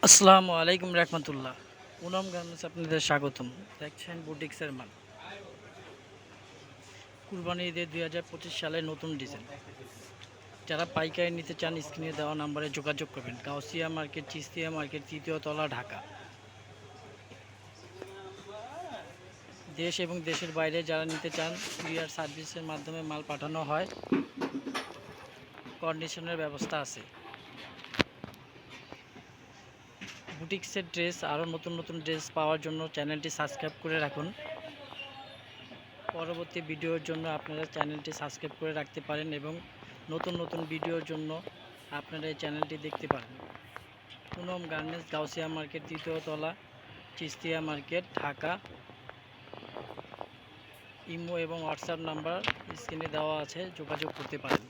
আসসালামু আলাইকুম রহমতুল্লাহ। পুনম গার্মেন্টস আপনাদের স্বাগতম। দেখছেন বুটিক্সের মাল। কুরবানি ঈদে 2025 সালের নতুন ডিজাইন। যারা পাইকারি নিতে চান স্ক্রিনে দেওয়া নাম্বারে যোগাযোগ করবেন। গাউসিয়া মার্কেট, চিস্তিয়া মার্কেট, তৃতীয় তলা, ঢাকা। দেশ এবং দেশের বাইরে যারা নিতে চান কুরিয়ার সার্ভিসের মাধ্যমে মাল পাঠানো হয়। কন্ডিশনের ব্যবস্থা আছে। বুটিক্সের ড্রেস আরও নতুন নতুন ড্রেস পাওয়ার জন্য চ্যানেলটি সাবস্ক্রাইব করে রাখুন। পরবর্তী ভিডিওর জন্য আপনারা চ্যানেলটি সাবস্ক্রাইব করে রাখতে পারেন এবং নতুন নতুন ভিডিওর জন্য আপনারা এই চ্যানেলটি দেখতে পারেন। পুনম গার্মেন্টস, গাউসিয়া মার্কেট, তৃতীয় তলা, চিস্তিয়া মার্কেট, ঢাকা। ইমো এবং হোয়াটসঅ্যাপ নাম্বার স্ক্রিনে দেওয়া আছে, যোগাযোগ করতে পারেন।